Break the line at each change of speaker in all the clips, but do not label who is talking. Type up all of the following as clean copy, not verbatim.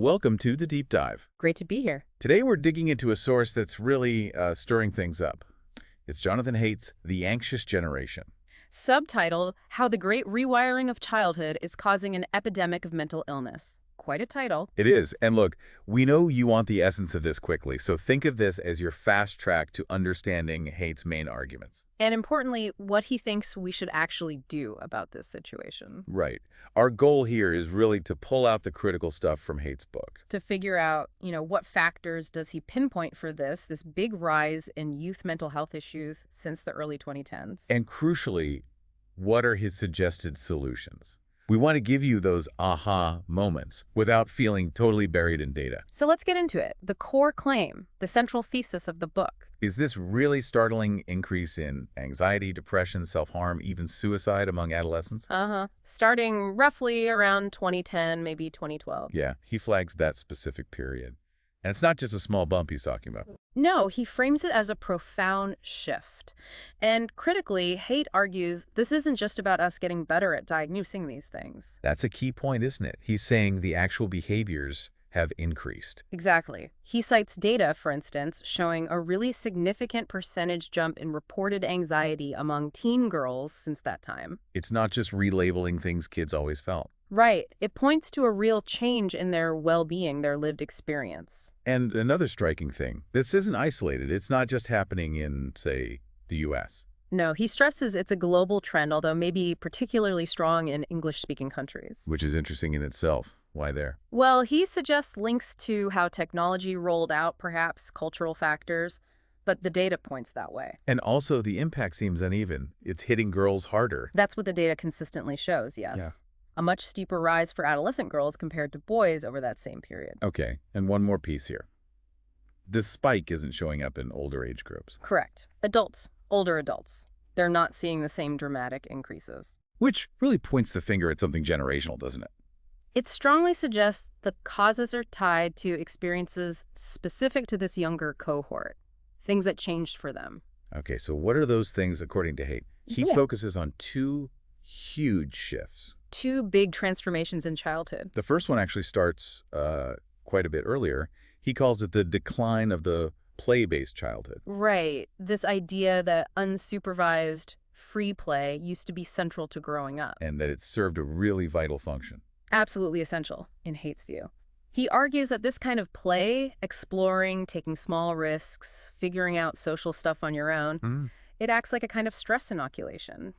Welcome to the Deep Dive.
Great to be here.
Today we're digging into a source that's really stirring things up. It's Jonathan Haidt's The Anxious Generation.
Subtitle, How the Great Rewiring of Childhood is Causing an Epidemic of Mental Illness. Quite a title.
It is. And look, we know you want the essence of this quickly, so think of this as your fast track to understanding Haidt's main arguments.
And importantly, what he thinks we should actually do about this situation.
Right. Our goal here is really to pull out the critical stuff from Haidt's book.
To figure out, what factors does he pinpoint for this big rise in youth mental health issues since the early 2010s.
And crucially, what are his suggested solutions? We want to give you those aha moments without feeling totally buried in data.
So let's get into it. The core claim, the central thesis of the book.
Is this really startling increase in anxiety, depression, self-harm, even suicide among adolescents?
Starting roughly around 2010, maybe 2012.
Yeah, he flags that specific period. And it's not just a small bump he's talking about.
No, he frames it as a profound shift. And critically, Haidt argues this isn't just about us getting better at diagnosing these things.
That's a key point, isn't it? He's saying the actual behaviors have increased.
Exactly. He cites data, for instance, showing a really significant percentage jump in reported anxiety among teen girls since that time.
It's not just relabeling things kids always felt.
Right. It points to a real change in their well-being, their lived experience.
And another striking thing, this isn't isolated. It's not just happening in, say, the U.S.
No, he stresses it's a global trend, although maybe particularly strong in English-speaking countries.
Which is interesting in itself. Why there?
Well, he suggests links to how technology rolled out, perhaps cultural factors, but the data points that way.
And also the impact seems uneven. It's hitting girls harder.
That's what the data consistently shows, yes.
Yeah.
A much steeper rise for adolescent girls compared to boys over that same period.
Okay, and one more piece here. This spike isn't showing up in older age groups.
Correct. Adults, older adults. They're not seeing the same dramatic increases.
Which really points the finger at something generational, doesn't it?
It strongly suggests the causes are tied to experiences specific to this younger cohort, things that changed for them.
Okay, so what are those things according to Haidt? He focuses on two huge shifts.
Two big transformations in childhood.
The first one actually starts quite a bit earlier. He calls it the decline of the play-based childhood.
Right. This idea that unsupervised free play used to be central to growing up.
And that it served a really vital function.
Absolutely essential, in Haidt's view. He argues that this kind of play, exploring, taking small risks, figuring out social stuff on your own, it acts like a kind of stress inoculation.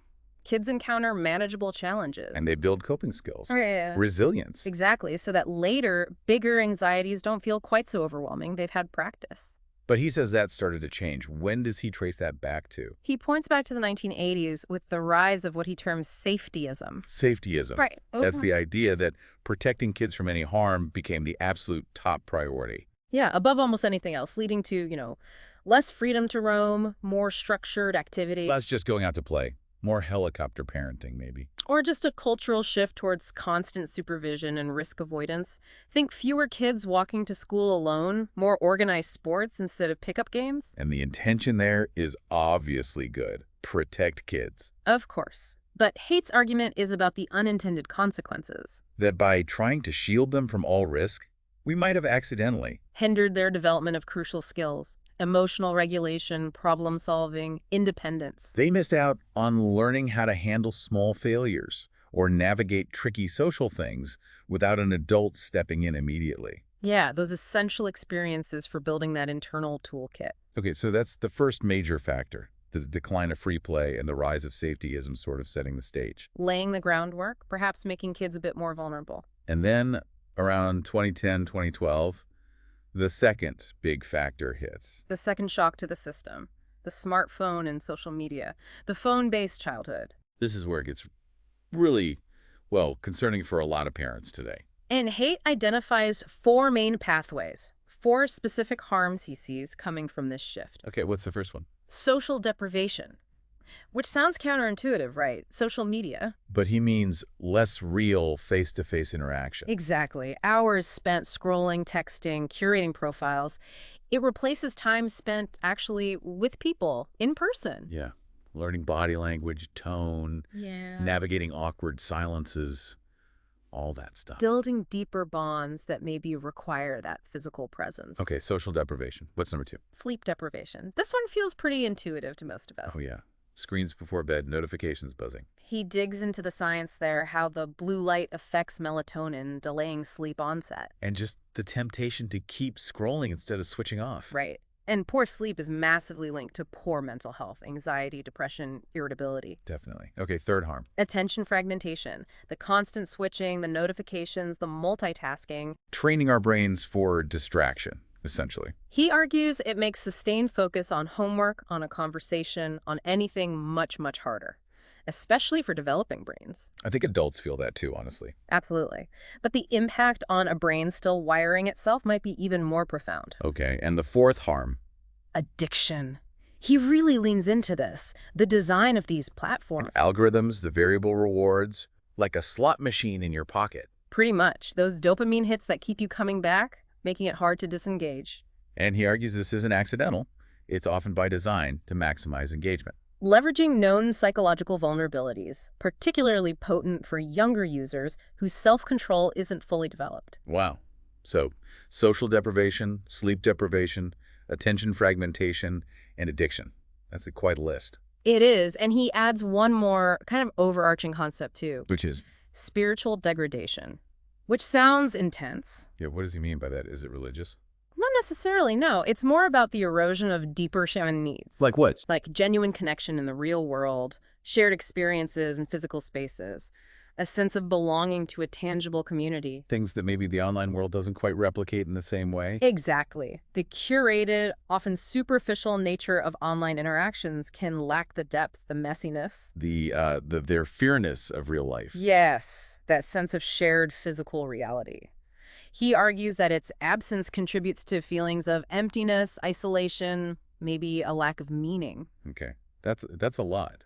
Kids encounter manageable challenges.
And they build coping skills.
Yeah.
Resilience.
Exactly, so that later, bigger anxieties don't feel quite so overwhelming. They've had practice.
But he says that started to change. When does he trace that back to?
He points back to the 1980s with the rise of what he terms safetyism.
Safetyism.
Right.
That's the idea that protecting kids from any harm became the absolute top priority.
Yeah, above almost anything else, leading to, less freedom to roam, more structured activities.
Less just going out to play. More helicopter parenting, maybe.
Or just a cultural shift towards constant supervision and risk avoidance. Think fewer kids walking to school alone, more organized sports instead of pickup games.
And the intention there is obviously good. Protect kids.
Of course. But Haidt's argument is about the unintended consequences.
That by trying to shield them from all risk, we might have accidentally
hindered their development of crucial skills. Emotional regulation, problem-solving, independence.
They missed out on learning how to handle small failures or navigate tricky social things without an adult stepping in immediately.
Yeah, those essential experiences for building that internal toolkit.
Okay, so that's the first major factor, the decline of free play and the rise of safetyism sort of setting the stage.
Laying the groundwork, perhaps making kids a bit more vulnerable.
And then around 2010, 2012, the second big factor hits.
The second shock to the system. The smartphone and social media. The phone-based childhood.
This is where it gets really, concerning for a lot of parents today.
And Haidt identifies four main pathways. Four specific harms he sees coming from this shift.
Okay, what's the first one?
Social deprivation. Which sounds counterintuitive, right? Social media.
But he means less real face-to-face interaction.
Exactly. Hours spent scrolling, texting, curating profiles. It replaces time spent actually with people, in person.
Yeah. Learning body language, tone, navigating awkward silences. All that stuff.
Building deeper bonds that maybe require that physical presence.
Okay, social deprivation. What's number 2?
Sleep deprivation. This one feels pretty intuitive to most of us.
Oh, yeah. Screens before bed, notifications buzzing.
He digs into the science there, how the blue light affects melatonin, delaying sleep onset.
And just the temptation to keep scrolling instead of switching off.
Right. And poor sleep is massively linked to poor mental health, anxiety, depression, irritability.
Definitely. Okay, third harm.
Attention fragmentation, the constant switching, the notifications, the multitasking.
Training our brains for distraction, essentially.
He argues it makes sustained focus on homework, on a conversation, on anything much, much harder, especially for developing brains.
I think adults feel that too, honestly.
Absolutely. But the impact on a brain still wiring itself might be even more profound.
Okay, and the fourth harm.
Addiction. He really leans into this, the design of these platforms.
Algorithms, the variable rewards, like a slot machine in your pocket.
Pretty much. Those dopamine hits that keep you coming back, making it hard to disengage.
And he argues this isn't accidental. It's often by design to maximize engagement.
Leveraging known psychological vulnerabilities, particularly potent for younger users whose self-control isn't fully developed.
Wow. So, social deprivation, sleep deprivation, attention fragmentation, and addiction. That's quite a list.
It is, and he adds one more kind of overarching concept too.
Which is?
Spiritual degradation, which sounds intense.
Yeah, what does he mean by that? Is it religious?
Not necessarily, no. It's more about the erosion of deeper shaman needs.
Like what?
Like genuine connection in the real world, shared experiences in physical spaces, a sense of belonging to a tangible community.
Things that maybe the online world doesn't quite replicate in the same way?
Exactly. The curated, often superficial nature of online interactions can lack the depth, the messiness.
Their fearness of real life.
Yes, that sense of shared physical reality. He argues that its absence contributes to feelings of emptiness, isolation, maybe a lack of meaning.
Okay, that's a lot.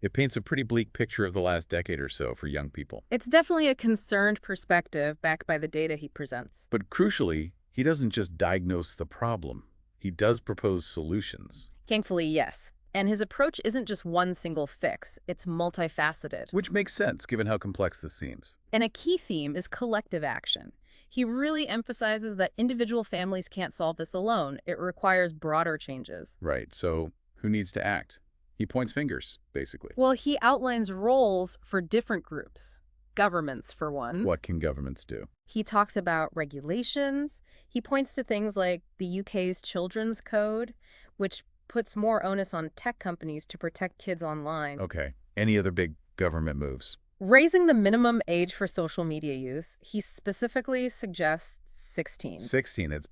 It paints a pretty bleak picture of the last decade or so for young people.
It's definitely a concerned perspective backed by the data he presents.
But crucially, he doesn't just diagnose the problem. He does propose solutions.
Thankfully, yes. And his approach isn't just one single fix, it's multifaceted.
Which makes sense, given how complex this seems.
And a key theme is collective action. He really emphasizes that individual families can't solve this alone. It requires broader changes.
Right, so who needs to act? He points fingers, basically.
Well, he outlines roles for different groups. Governments, for one.
What can governments do?
He talks about regulations. He points to things like the UK's Children's Code, which puts more onus on tech companies to protect kids online.
Okay. Any other big government moves?
Raising the minimum age for social media use, he specifically suggests 16.
16. That's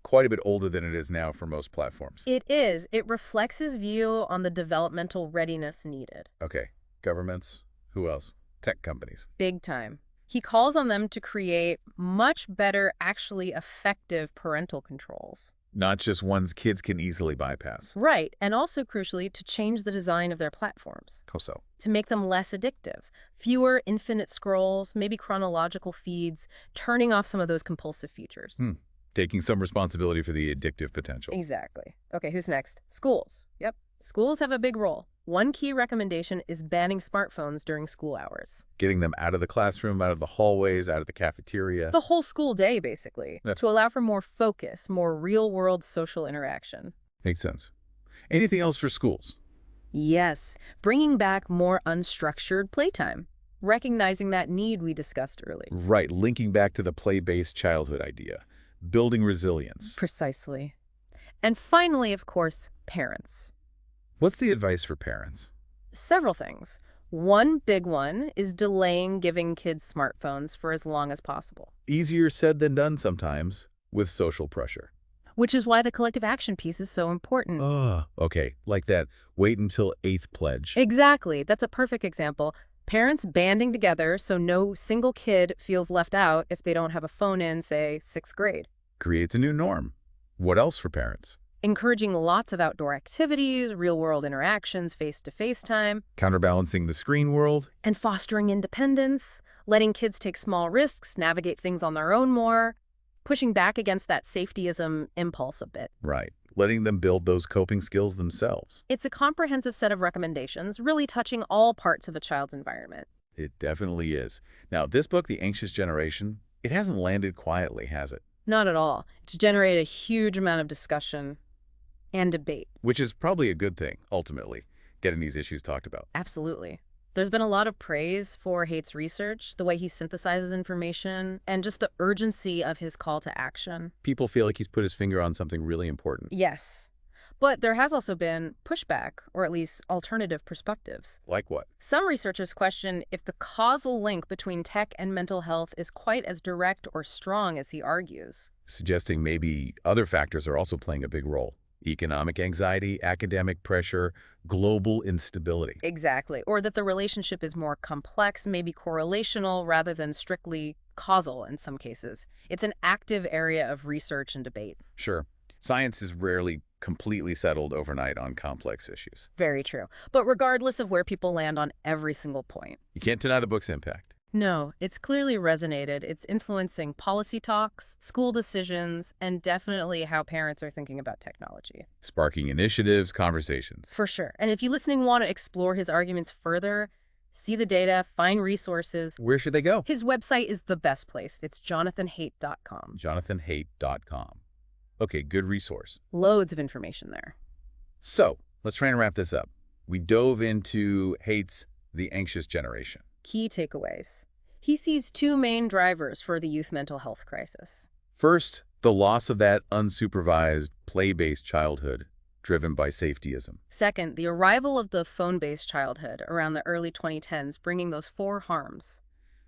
quite a bit older than it is now for most platforms.
It is. It reflects his view on the developmental readiness needed.
Okay. Governments. Who else? Tech companies.
Big time. He calls on them to create much better, actually effective parental controls.
Not just ones kids can easily bypass.
Right, and also crucially, to change the design of their platforms.
How so?
To make them less addictive. Fewer infinite scrolls, maybe chronological feeds, turning off some of those compulsive features.
Taking some responsibility for the addictive potential.
Exactly. Okay, who's next? Schools. Yep. Schools have a big role. One key recommendation is banning smartphones during school hours.
Getting them out of the classroom, out of the hallways, out of the cafeteria.
The whole school day, basically,
Yeah.
to allow for more focus, more real-world social interaction.
Makes sense. Anything else for schools?
Yes, bringing back more unstructured playtime, recognizing that need we discussed earlier.
Right, linking back to the play-based childhood idea. Building resilience.
Precisely. And finally, of course, parents.
What's the advice for parents?
Several things. One big one is delaying giving kids smartphones for as long as possible.
Easier said than done sometimes, with social pressure.
Which is why the collective action piece is so important.
Okay, like that wait until 8th pledge.
Exactly. That's a perfect example. Parents banding together so no single kid feels left out if they don't have a phone in, say, 6th grade.
Creates a new norm. What else for parents?
Encouraging lots of outdoor activities, real-world interactions, face-to-face time.
Counterbalancing the screen world.
And fostering independence, letting kids take small risks, navigate things on their own more, pushing back against that safetyism impulse a bit.
Right. Letting them build those coping skills themselves.
It's a comprehensive set of recommendations, really touching all parts of a child's environment.
It definitely is. Now, this book, The Anxious Generation, it hasn't landed quietly, has it?
Not at all. It's generated a huge amount of discussion and debate.
Which is probably a good thing, ultimately, getting these issues talked about.
Absolutely. There's been a lot of praise for Haight's research, the way he synthesizes information, and just the urgency of his call to action.
People feel like he's put his finger on something really important.
Yes. But there has also been pushback, or at least alternative perspectives.
Like what?
Some researchers question if the causal link between tech and mental health is quite as direct or strong as he argues.
Suggesting maybe other factors are also playing a big role. Economic anxiety, academic pressure, global instability.
Exactly. Or that the relationship is more complex, maybe correlational, rather than strictly causal in some cases. It's an active area of research and debate.
Sure, science is rarely completely settled overnight on complex issues.
Very true. But regardless of where people land on every single point.
You can't deny the book's impact.
No, it's clearly resonated. It's influencing policy talks, school decisions, and definitely how parents are thinking about technology.
Sparking initiatives, conversations.
For sure. And if you listening want to explore his arguments further, see the data, find resources,
Where should they go?
his website is the best place. It's jonathanhaidt.com.
jonathanhaidt.com. Okay, good resource.
Loads of information there.
So, let's try and wrap this up. We dove into Haight's The Anxious Generation.
Key takeaways. He sees two main drivers for the youth mental health crisis.
First, the loss of that unsupervised, play-based childhood driven by safetyism.
Second, the arrival of the phone-based childhood around the early 2010s, bringing those four harms: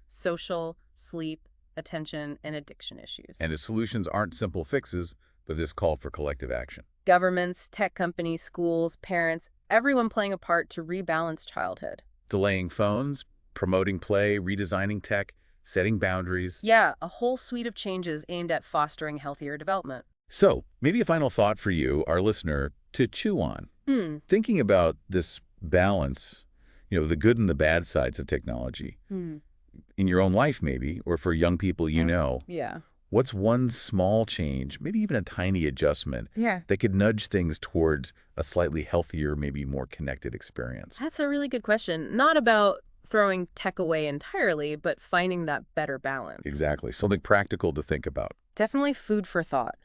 social, sleep, attention, and addiction issues.
And his solutions aren't simple fixes, but this call for collective action.
Governments, tech companies, schools, parents, everyone playing a part to rebalance childhood.
Delaying phones, promoting play, redesigning tech, setting boundaries.
Yeah, a whole suite of changes aimed at fostering healthier development.
So, maybe a final thought for you, our listener, to chew on. Thinking about this balance, the good and the bad sides of technology, in your own life maybe, or for young people
Yeah.
what's one small change, maybe even a tiny adjustment,
Yeah.
that could nudge things towards a slightly healthier, maybe more connected experience?
That's a really good question. Not about throwing tech away entirely, but finding that better balance.
Exactly. Something practical to think about.
Definitely food for thought.